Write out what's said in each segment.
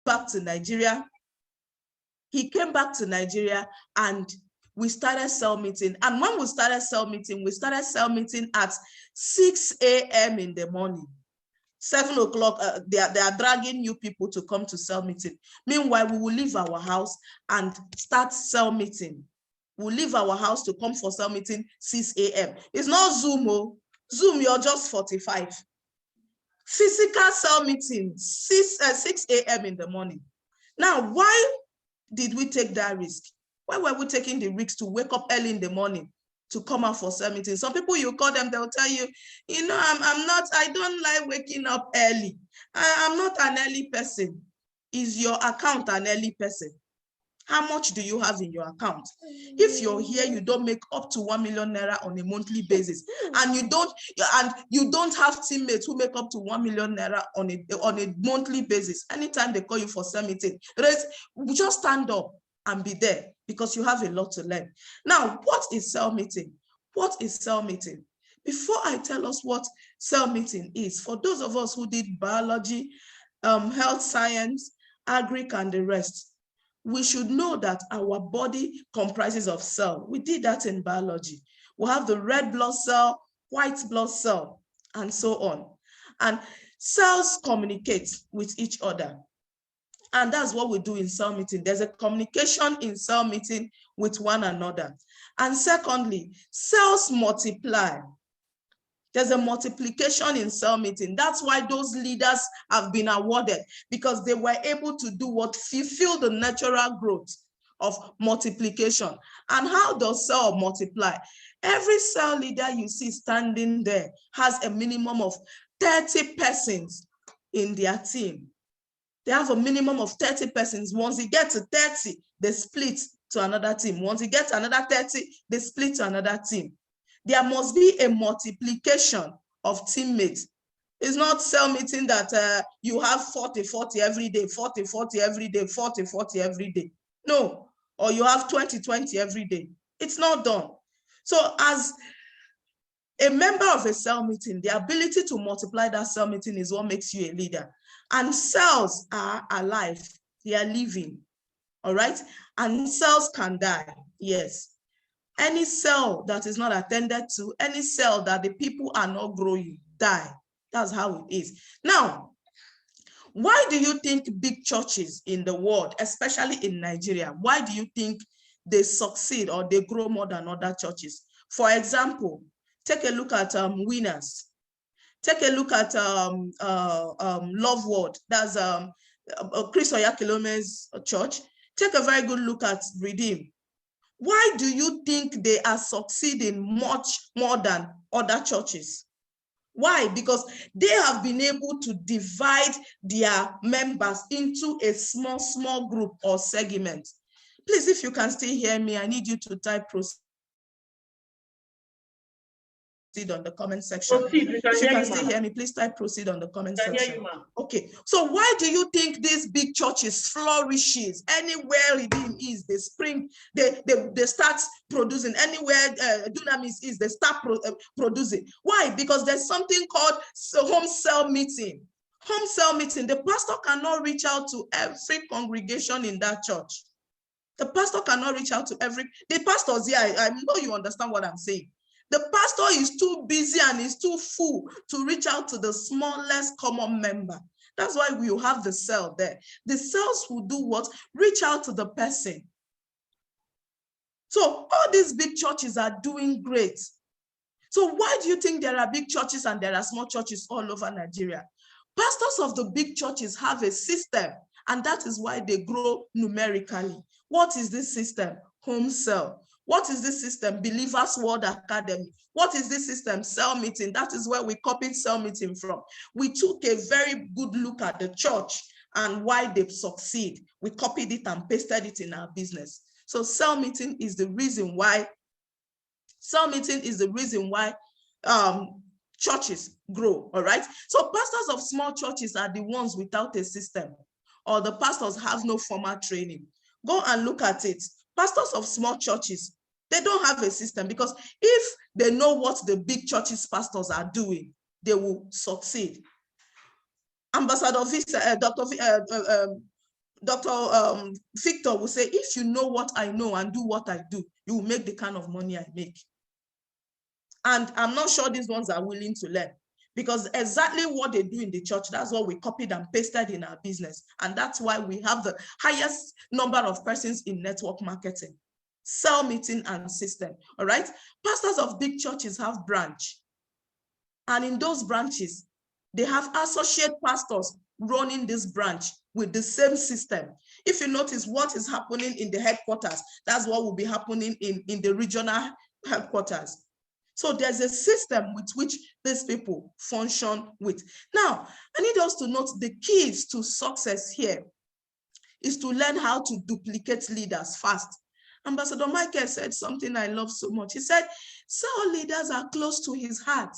back to Nigeria. He came back to Nigeria and we started cell meeting. And when we started cell meeting at 6 a.m. in the morning. 7 o'clock, they are dragging you people to come to cell meeting. Meanwhile, we will leave our house and start cell meeting. We'll leave our house to come for cell meeting 6 a.m. It's not Zoom. Oh. Zoom, you're just 45. Physical cell meeting, 6 a.m. in the morning. Now, why did we take that risk? Why were we taking the risk to wake up early in the morning to come out for cell meeting? Some people, you call them, they'll tell you, you know, I don't like waking up early. I'm not an early person. Is your account an early person? How much do you have in your account? If you're here, you don't make up to 1 million naira on a monthly basis, and you don't have teammates who make up to 1 million naira on a monthly basis. Anytime they call you for cell meeting, just stand up and be there, because you have a lot to learn. Now, what is cell meeting? What is cell meeting? Before I tell us what cell meeting is, for those of us who did biology, health science, agric, and the rest, we should know that our body comprises of cells. We did that in biology. We have the red blood cell, white blood cell, and so on. And cells communicate with each other. And that's what we do in cell meeting. There's a communication in cell meeting with one another. And secondly, cells multiply. There's a multiplication in cell meeting. That's why those leaders have been awarded, because they were able to do what fulfill the natural growth of multiplication. And how does cell multiply? Every cell leader you see standing there has a minimum of 30 persons in their team. They have a minimum of 30 persons. Once you get to 30, they split to another team. Once you get to another 30, they split to another team. There must be a multiplication of teammates. It's not cell meeting that you have 40-40 every day, 40-40 every day, 40-40 every day. No, or you have 20-20 every day. It's not done. So as a member of a cell meeting, the ability to multiply that cell meeting is what makes you a leader. And cells are alive, they are living, all right? And cells can die, yes. Any cell that is not attended to, any cell that the people are not growing, die. That's how it is. Now, why do you think big churches in the world, especially in Nigeria, why do you think they succeed or they grow more than other churches? For example, take a look at Winners. Take a look at Love Word. That's Chris Oyakilome's church. Take a very good look at Redeem. Why do you think they are succeeding much more than other churches? Why? Because they have been able to divide their members into a small group or segment. Please, if you can still hear me, I need you to type proceed on the comment section. Proceed, if you can still hear me, please type proceed on the comment section. Okay, so why do you think these big churches flourishes? Anywhere Redeem is, they spring, they start producing. Anywhere Dunamis is, they start producing. Why? Because there's something called home cell meeting. Home cell meeting, the pastor cannot reach out to every congregation in that church. The pastor cannot reach out to the pastors here, I know you understand what I'm saying. The pastor is too busy and is too full to reach out to the smallest common member. That's why we have the cell there. The cells will do what? Reach out to the person. So all these big churches are doing great. So why do you think there are big churches and there are small churches all over Nigeria? Pastors of the big churches have a system, and that is why they grow numerically. What is this system? Home cell. What is this system? Believers World Academy. What is this system? Cell meeting. That is where we copied cell meeting from. We took a very good look at the church and why they succeed. We copied it and pasted it in our business. So cell meeting is the reason why churches grow, all right? So pastors of small churches are the ones without a system, or the pastors have no formal training. Go and look at it. Pastors of small churches, they don't have a system, because if they know what the big churches pastors are doing, they will succeed. Ambassador Visa, Dr. Victor will say, if you know what I know and do what I do, you will make the kind of money I make. And I'm not sure these ones are willing to learn, because exactly what they do in the church, that's what we copied and pasted in our business. And that's why we have the highest number of persons in network marketing, cell meeting and system. All right. Pastors of big churches have branch. And in those branches, they have associate pastors running this branch with the same system. If you notice what is happening in the headquarters, that's what will be happening in the regional headquarters. So there's a system with which these people function with. Now, I need us to note the keys to success here is to learn how to duplicate leaders fast. Ambassador Michael said something I love so much. He said, cell leaders are close to his heart.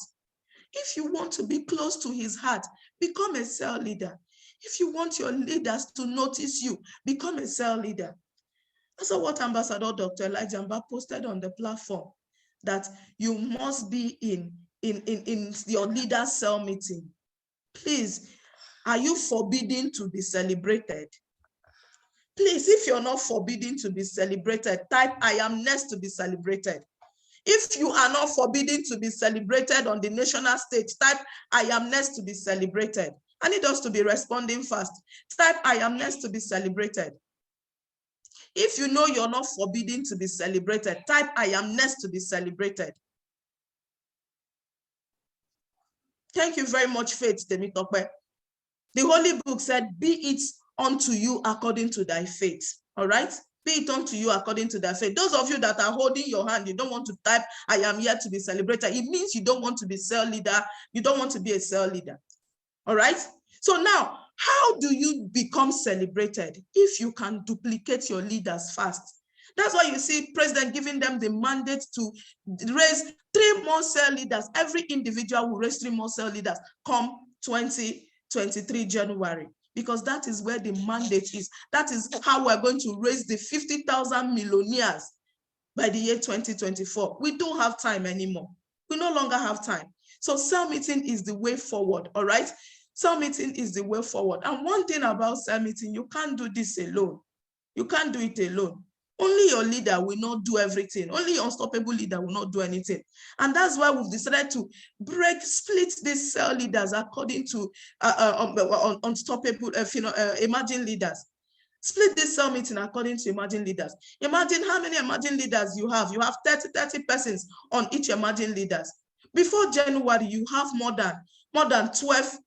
If you want to be close to his heart, become a cell leader. If you want your leaders to notice you, become a cell leader. That's what Ambassador Dr. Elijah Mba posted on the platform, that you must be in your leader cell meeting. Please, are you forbidden to be celebrated? Please, if you're not forbidden to be celebrated, type I am next to be celebrated. If you are not forbidden to be celebrated on the national stage, type I am next to be celebrated. I need us to be responding fast. Type I am next to be celebrated. If you know you're not forbidden to be celebrated, type I am next to be celebrated. Thank you very much, Faith Temitope. The Holy Book said, be it unto you according to thy faith. All right? Be it unto you according to thy faith. Those of you that are holding your hand, you don't want to type, I am here to be celebrated. It means you don't want to be cell leader. You don't want to be a cell leader. All right? So now, how do you become celebrated? If you can duplicate your leaders fast. That's why you see President giving them the mandate to raise 3 more cell leaders. Every individual will raise 3 more cell leaders come 2023 January. Because that is where the mandate is. That is how we're going to raise the 50,000 millionaires by the year 2024. We don't have time anymore. We no longer have time. So cell meeting is the way forward, all right? Cell meeting is the way forward. And one thing about cell meeting, you can't do this alone. You can't do it alone. Only your leader will not do everything. Only your unstoppable leader will not do anything. And that's why we've decided to split these cell leaders according to unstoppable, emerging leaders. Split this cell meeting according to emerging leaders. Imagine how many emerging leaders you have. You have 30 persons on each emerging leaders. Before January, you have more than 12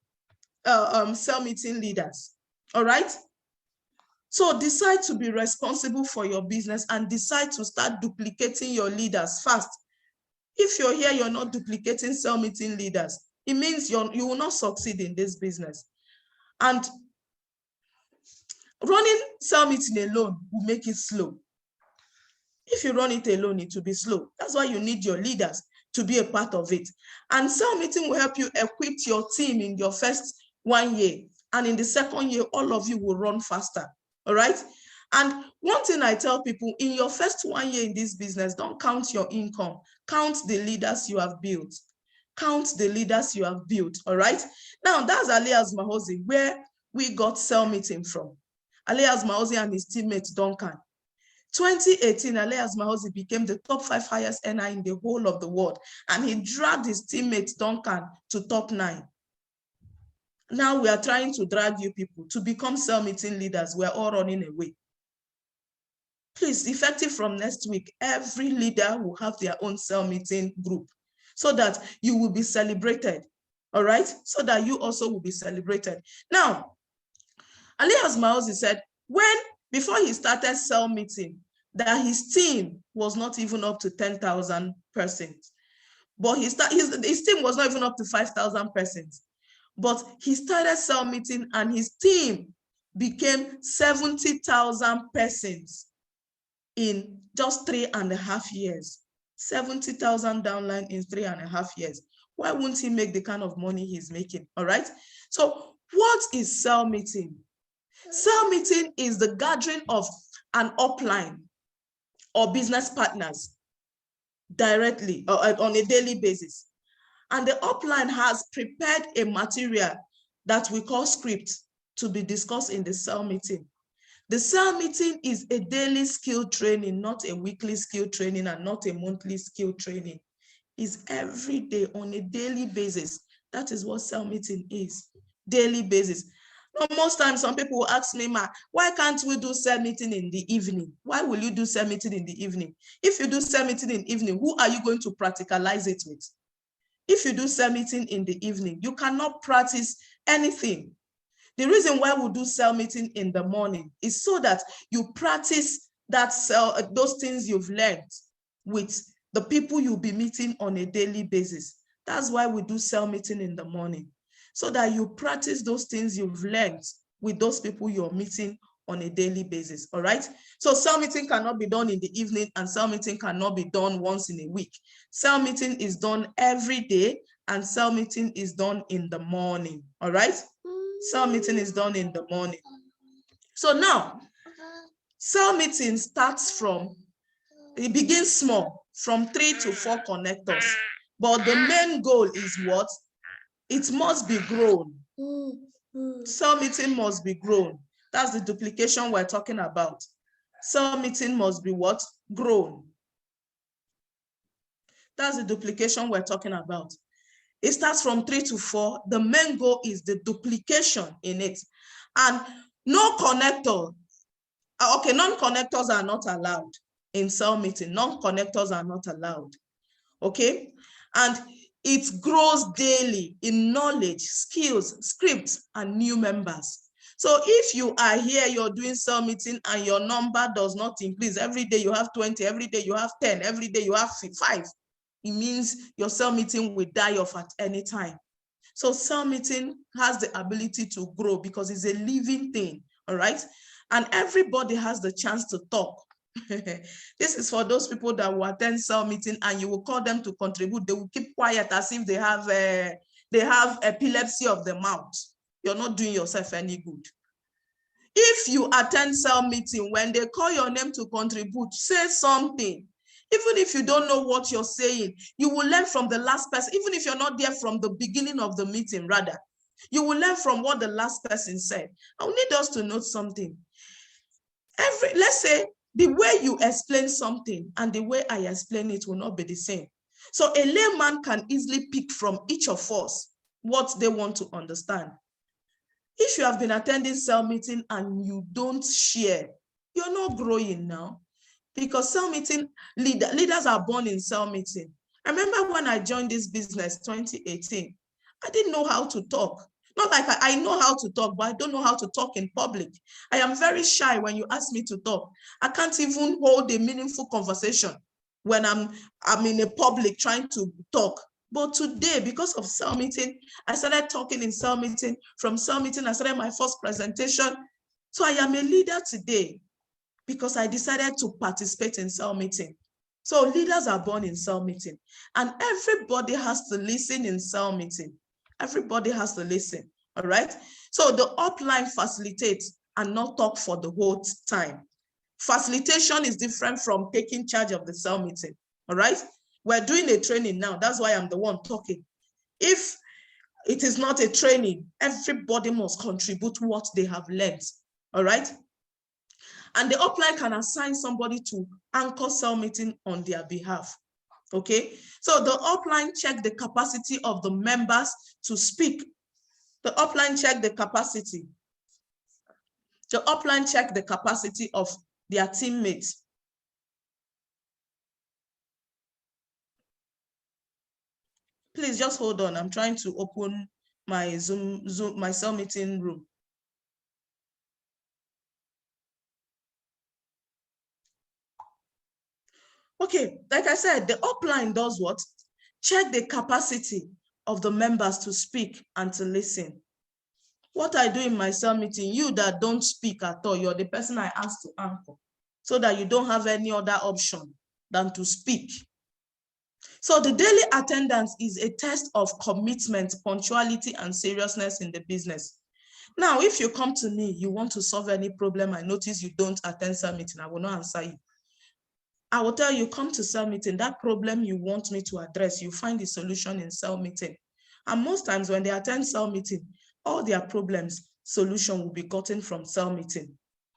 cell meeting leaders. All right? So decide to be responsible for your business and decide to start duplicating your leaders fast. If you're here, you're not duplicating cell meeting leaders, it means you will not succeed in this business. And running cell meeting alone will make it slow. If you run it alone, it will be slow. That's why you need your leaders to be a part of it. And cell meeting will help you equip your team in your first 1 year. And in the second year, all of you will run faster. All right. And one thing I tell people, in your first 1 year in this business, don't count your income. Count the leaders you have built. Count the leaders you have built. All right. Now, that's Alias Mahozi, where we got cell meeting from. Alias Mahozi and his teammate, Duncan. 2018, Alias Mahozi became the top 5 highest earner in the whole of the world. And he dragged his teammate, Duncan, to top 9. Now we are trying to drag you people to become cell meeting leaders. We're all running away. Please, effective from next week, every leader will have their own cell meeting group so that you will be celebrated. All right? So that you also will be celebrated. Now, Alias Mahozi said, before he started cell meeting, that his team was not even up to 10,000 persons. But his team was not even up to 5,000 persons. But he started cell meeting and his team became 70,000 persons in just 3.5 years. 70,000 downline in 3.5 years. Why wouldn't he make the kind of money he's making? All right. So what is cell meeting? Cell meeting is the gathering of an upline or business partners directly or on a daily basis. And the upline has prepared a material that we call script to be discussed in the cell meeting. The cell meeting is a daily skill training, not a weekly skill training and not a monthly skill training. It's every day on a daily basis. That is what cell meeting is, daily basis. Now, most times some people will ask me, Ma, why can't we do cell meeting in the evening? Why will you do cell meeting in the evening? If you do cell meeting in the evening, who are you going to practicalize it with? If you do cell meeting in the evening, you cannot practice anything. The reason why we do cell meeting in the morning is so that you practice that those things you've learned with the people you'll be meeting on a daily basis. That's why we do cell meeting in the morning, so that you practice those things you've learned with those people you're meeting on a daily basis, all right? So cell meeting cannot be done in the evening and cell meeting cannot be done once in a week. Cell meeting is done every day and cell meeting is done in the morning, all right? Cell meeting is done in the morning. So now, cell meeting starts from, it begins small, from 3 to 4 connectors. But the main goal is what? It must be grown. Cell meeting must be grown. That's the duplication we're talking about. Cell meeting must be what? Grown. That's the duplication we're talking about. It starts from 3 to 4. The main goal is the duplication in it. And no connector. Okay, non-connectors are not allowed in cell meeting. Non-connectors are not allowed. Okay? And it grows daily in knowledge, skills, scripts, and new members. So if you are here, you're doing cell meeting and your number does not increase, every day you have 20, every day you have 10, every day you have 5, it means your cell meeting will die off at any time. So cell meeting has the ability to grow because it's a living thing, all right? And everybody has the chance to talk. This is for those people that will attend cell meeting and you will call them to contribute. They will keep quiet as if they have epilepsy of the mouth. You're not doing yourself any good. If you attend cell meeting, when they call your name to contribute, say something. Even if you don't know what you're saying, you will learn from the last person. Even if you're not there from the beginning of the meeting, rather, you will learn from what the last person said. I need us to note something. Let's say the way you explain something and the way I explain it will not be the same. So a layman can easily pick from each of us what they want to understand. If you have been attending cell meeting and you don't share, you're not growing now. Because cell meeting, leaders are born in cell meeting. I remember when I joined this business 2018, I didn't know how to talk. Not like I know how to talk, but I don't know how to talk in public. I am very shy when you ask me to talk. I can't even hold a meaningful conversation when I'm in a public trying to talk. But today, because of cell meeting, I started talking in cell meeting. From cell meeting, I started my first presentation. So I am a leader today because I decided to participate in cell meeting. So leaders are born in cell meeting, and everybody has to listen in cell meeting. Everybody has to listen, all right? So the upline facilitates and not talk for the whole time. Facilitation is different from taking charge of the cell meeting, all right? We're doing a training now. That's why I'm the one talking. If it is not a training, everybody must contribute what they have learned, all right? And the upline can assign somebody to anchor cell meeting on their behalf, okay? So the upline check the capacity of the members to speak. The upline check the capacity. The upline check the capacity of their teammates. Please just hold on. I'm trying to open my my cell meeting room. Okay, like I said, the upline does what? Check the capacity of the members to speak and to listen. What I do in my cell meeting, you that don't speak at all, you're the person I ask to anchor, so that you don't have any other option than to speak. So the daily attendance is a test of commitment, punctuality, and seriousness in the business. Now, if you come to me, you want to solve any problem, I notice you don't attend cell meeting, I will not answer you. I will tell you, come to cell meeting, that problem you want me to address, you find the solution in cell meeting. And most times when they attend cell meeting, all their problems, solution will be gotten from cell meeting.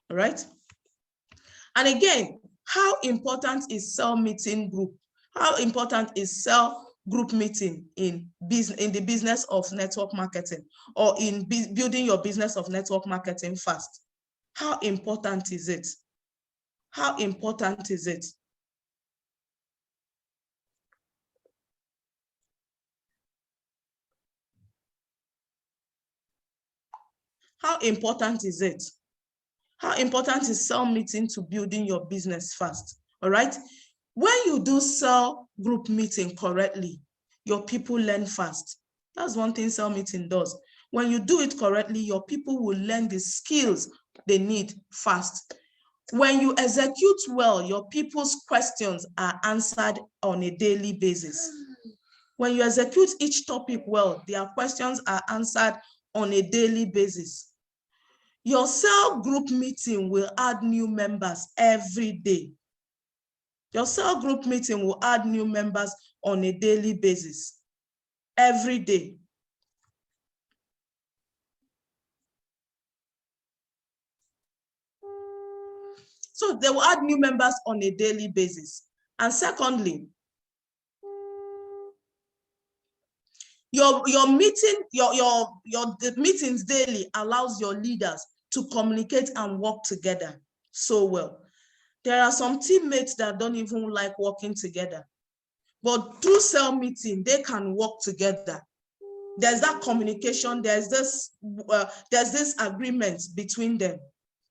All right. And again, how important is cell meeting group? How important is cell group meeting in the business of network marketing, or in building your business of network marketing fast? How important is it? How important is it? How important is it? How important is cell meeting to building your business fast? All right. When you do cell group meeting correctly, your people learn fast. That's one thing cell meeting does. When you do it correctly, your people will learn the skills they need fast. When you execute well, your people's questions are answered on a daily basis. When you execute each topic well, their questions are answered on a daily basis. Your cell group meeting will add new members every day. Your cell group meeting will add new members on a daily basis, every day. So they will add new members on a daily basis. And secondly, your meetings daily allows your leaders to communicate and work together so well. There are some teammates that don't even like working together, but through cell meeting, they can work together. There's that communication, there's this agreement between them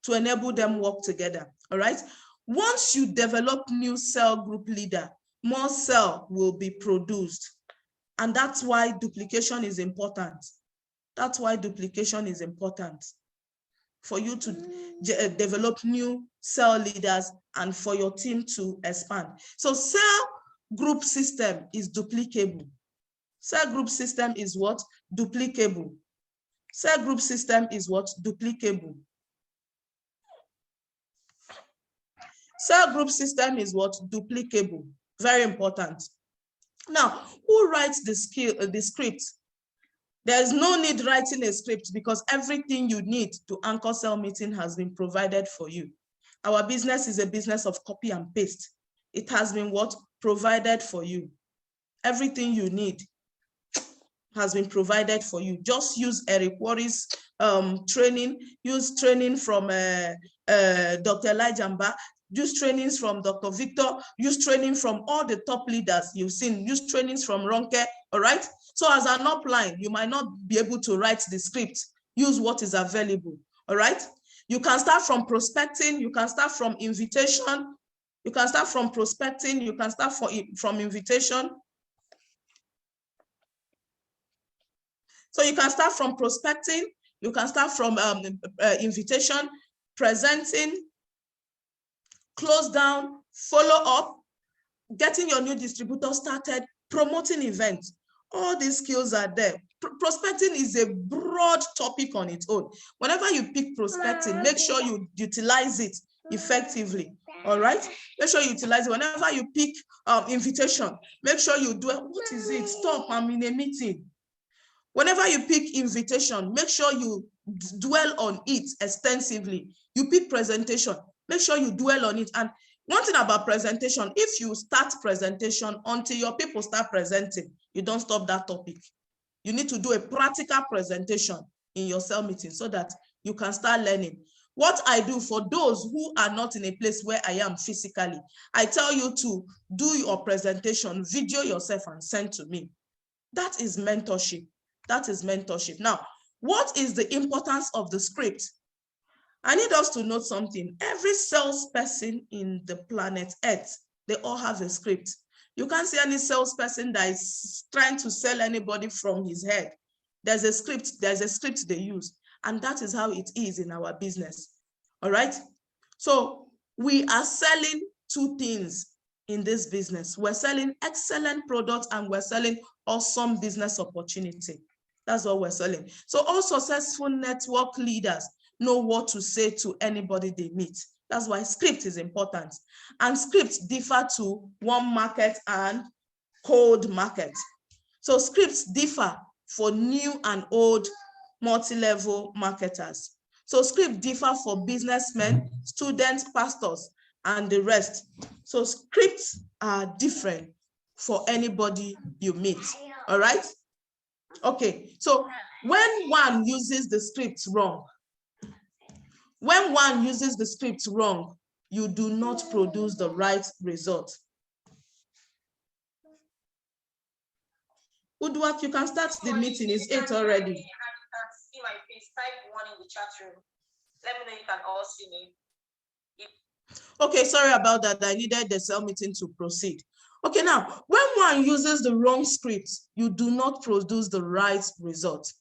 to enable them work together. All right. Once you develop new cell group leader, more cell will be produced. And that's why duplication is important. That's why duplication is important, for you to develop new cell leaders and for your team to expand. So cell group system is duplicable. Cell group system is what? Duplicable. Cell group system is what? Duplicable. Cell group system is what? Duplicable. Very important. Now, who writes the script? There's no need writing a script, because everything you need to anchor cell meeting has been provided for you. Our business is a business of copy and paste. It has been what? Provided for you. Everything you need has been provided for you. Just use Eric Worre's training, use training from Dr. Elijah Mba, use trainings from Dr. Victor, use training from all the top leaders you've seen, use trainings from Ronke, all right? So as an upline, you might not be able to write the script. Use what is available, all right? You can start from prospecting, you can start from invitation, you can start from prospecting, you can start from invitation. So you can start from prospecting, you can start from invitation, presenting, close down, follow up, getting your new distributor started, promoting events. All these skills are there. Prospecting is a broad topic on its own. Whenever you pick prospecting, make sure you utilize it effectively. All right? Make sure you utilize it. Whenever you pick invitation, make sure you do it. What is it? Stop, I'm in a meeting. Whenever you pick invitation, make sure you dwell on it extensively. You pick presentation, make sure you dwell on it. And one thing about presentation, if you start presentation until your people start presenting, you don't stop that topic. You need to do a practical presentation in your cell meeting so that you can start learning. What I do for those who are not in a place where I am physically, I tell you to do your presentation, video yourself and send to me. That is mentorship. That is mentorship. Now, what is the importance of the script? I need us to note something. Every salesperson in the planet Earth, they all have a script. You can't see any salesperson that is trying to sell anybody from his head. There's a script they use. And that is how it is in our business. All right? So we are selling two things in this business. We're selling excellent products and we're selling awesome business opportunity. That's what we're selling. So all successful network leaders know what to say to anybody they meet. That's why script is important. And scripts differ to warm market and cold market. So scripts differ for new and old multi-level marketers. So script differ for businessmen, students, pastors, and the rest. So scripts are different for anybody you meet, all right? Okay, so when one uses the script wrong, you do not produce the right result. Udwak, you can start the meeting. It's 8 already. You can see my face. Type 1 in the chat room. Let me know you can all see me. Okay, sorry about that. I needed the cell meeting to proceed. Okay, now, when one uses the wrong script, you do not produce the right result.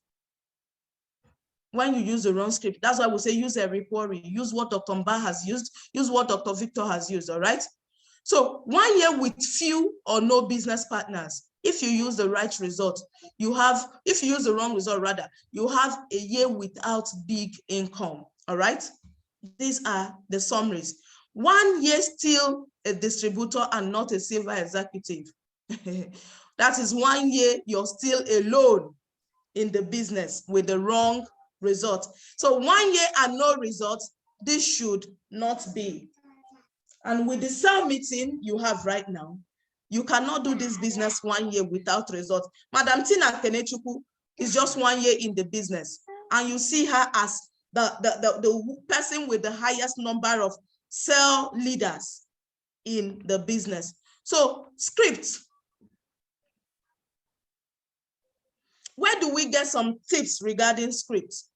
When you use the wrong script, that's why we say use a query. Use what Dr. Mba has used. Use what Dr. Victor has used, all right? So 1 year with few or no business partners, if you use the right result, if you use the wrong result rather, you have a year without big income, all right? These are the summaries. 1 year still a distributor and not a silver executive. That is 1 year you're still alone in the business with the wrong result. So 1 year and no results, this should not be. And with the cell meeting you have right now, you cannot do this business 1 year without results. Madam Tina Kenechuku is just 1 year in the business, and you see her as the person with the highest number of cell leaders in the business. So scripts. Where do we get some tips regarding scripts?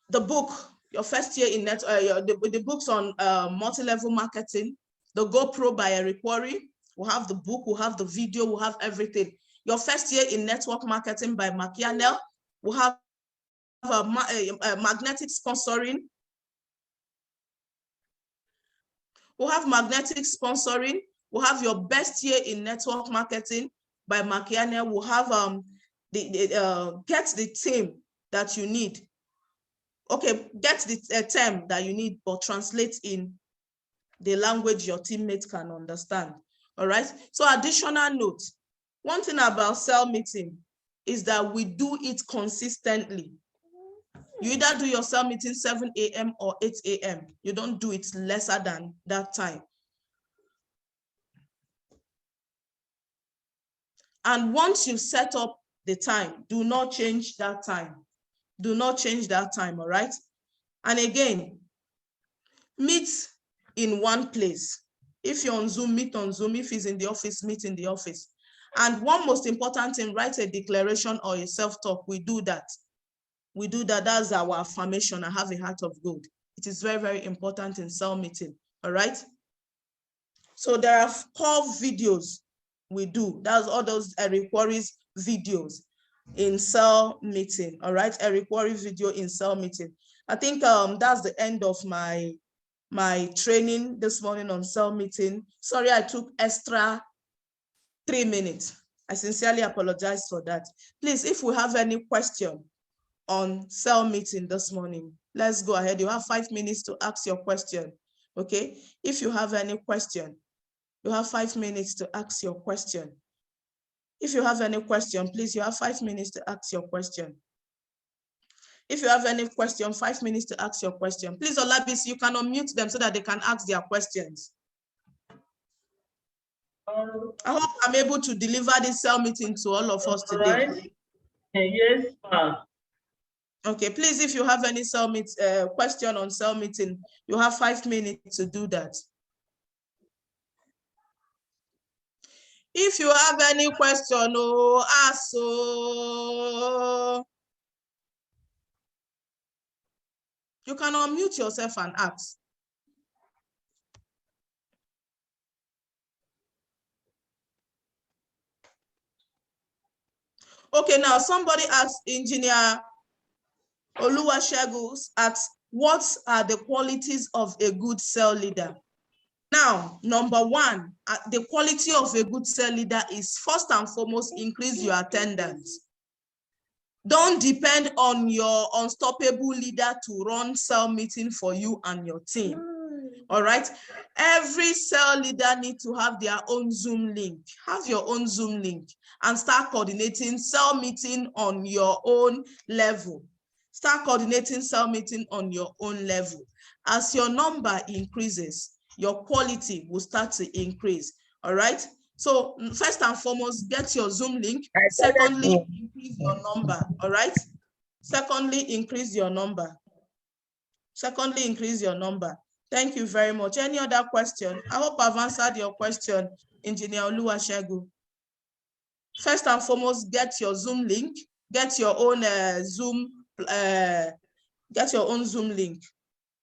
The book, your first year in net, the books on multi-level marketing, the GoPro by Eric Worre. We'll have the book, we'll have the video, we'll have everything. Your first year in network marketing by Makianel. We'll have magnetic sponsoring. We'll have magnetic sponsoring. We'll have your best year in network marketing by Makianel. We'll have get the team that you need. Okay, get the term that you need, but translate in the language your teammates can understand. All right. So additional note, one thing about cell meeting is that we do it consistently. You either do your cell meeting 7 a.m. or 8 a.m. You don't do it lesser than that time. And once you set up the time, do not change that time. Do not change that time, all right? And again, meet in one place. If you're on Zoom, meet on Zoom. If he's in the office, meet in the office. And one most important thing, write a declaration or a self-talk. We do that. We do that. That's our affirmation. I have a heart of gold. It is very, very important in cell meeting, all right? So there are 4 videos we do. That's all those Eric Worre's videos in cell meeting, all right? Eric Worre video in cell meeting. I think that's the end of my training this morning on cell meeting. Sorry, I took extra 3 minutes. I sincerely apologize for that. Please, if we have any question on cell meeting this morning, let's go ahead. You have 5 minutes to ask your question, okay? If you have any question, you have 5 minutes to ask your question. If you have any question, please, you have 5 minutes to ask your question. If you have any question, 5 minutes to ask your question. Please, Olabisi, you can unmute them so that they can ask their questions. I hope I'm able to deliver this cell meeting to all of us today. Right. Yes, ma'am. Okay, please, if you have any cell question on cell meeting, you have 5 minutes to do that. If you have any question, ask. You can unmute yourself and ask. Okay, now somebody asked, Engineer Oluwasegun asks, what are the qualities of a good cell leader? Now, number 1, the quality of a good cell leader is first and foremost, increase your attendance. Don't depend on your unstoppable leader to run cell meeting for you and your team. All right. Every cell leader needs to have their own Zoom link. Have your own Zoom link and start coordinating cell meeting on your own level. Start coordinating cell meeting on your own level. As your number increases, your quality will start to increase. All right. So first and foremost, get your Zoom link. Secondly, increase your number. All right. Secondly, increase your number. Secondly, increase your number. Thank you very much. Any other question? I hope I've answered your question, Engineer Oluwasegun. First and foremost, get your Zoom link. Get your own Zoom link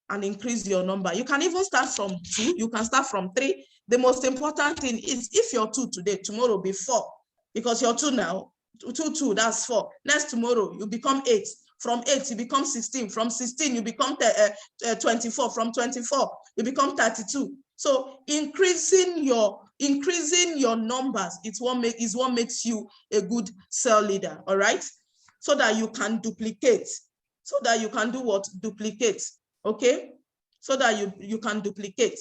and increase your number. You can even start from 2. You can start from 3. The most important thing is if you're 2 today, tomorrow be 4, because you're 2 now. 2, that's 4. Next tomorrow, you become 8. From 8, you become 16. From 16, you become 24. From 24, you become 32. So increasing your numbers is what makes you a good cell leader. All right, so that you can duplicate. So that you can do what? Duplicate. Okay, so that you can duplicate.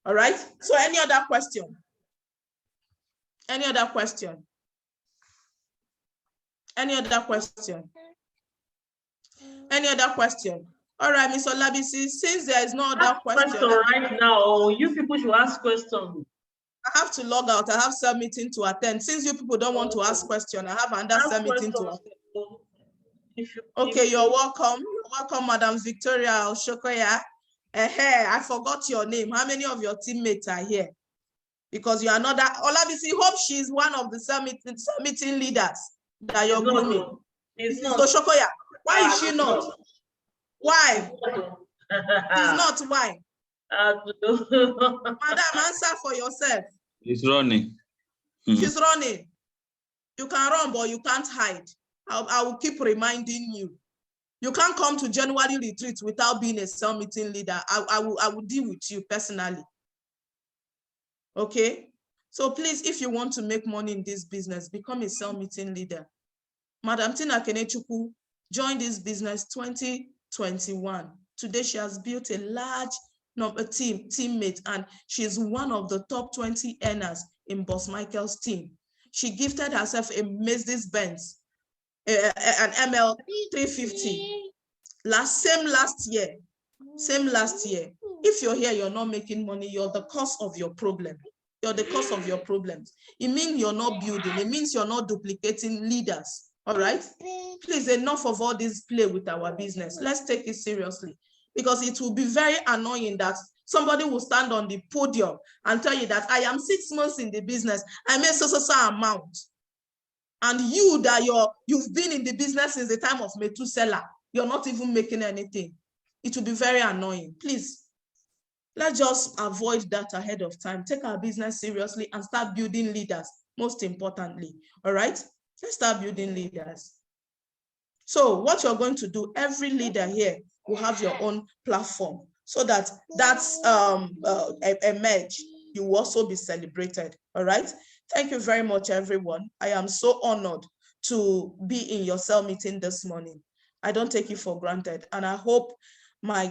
All right. So any other question? Any other question? Any other question? Any other question? All right, Ms. Olabisi, since there is no other question right now, you people should ask questions. I have to log out. I have cell meeting to attend. Since you people don't want to ask questions, I have another cell meeting to attend. Okay, you're welcome. You're welcome, Madam Victoria Oshokoya. I forgot your name. How many of your teammates are here? Because you are not that. Olabisi, hope she's one of the cell meeting leaders that you're grooming. It's not. Oshokoya, why is she not? Why? She's not. Why? Madam, answer for yourself. She's running. She's running. You can run, but you can't hide. I will keep reminding you. You can't come to January retreat without being a cell meeting leader. I will deal with you personally. Okay? So please, if you want to make money in this business, become a cell meeting leader. Madam Tina Kenechukwu joined this business 2021. Today, she has built a large teammate, and she's one of the top 20 earners in Boss Michael's team. She gifted herself a Mercedes-Benz, an ML 350, same last year. If you're here, you're not making money, you're the cause of your problem. You're the cause of your problems. It means you're not building. It means you're not duplicating leaders. All right? Please, enough of all this play with our business. Let's take it seriously, because it will be very annoying that somebody will stand on the podium and tell you that I am 6 months in the business, I made so amount. And you that you've been in the business since the time of Methuselah, you're not even making anything. It will be very annoying. Please, let's just avoid that ahead of time. Take our business seriously and start building leaders, most importantly. All right? Let's start building leaders. So what you're going to do, every leader here will have your own platform, so that that's a merge. You will also be celebrated. All right? Thank you very much, everyone. I am so honored to be in your cell meeting this morning. I don't take it for granted. And I hope my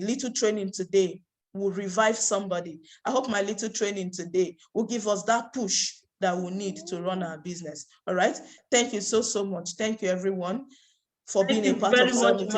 little training today will revive somebody. I hope my little training today will give us that push that we need to run our business. All right. Thank you so much. Thank you, everyone, for being a part of cell meeting.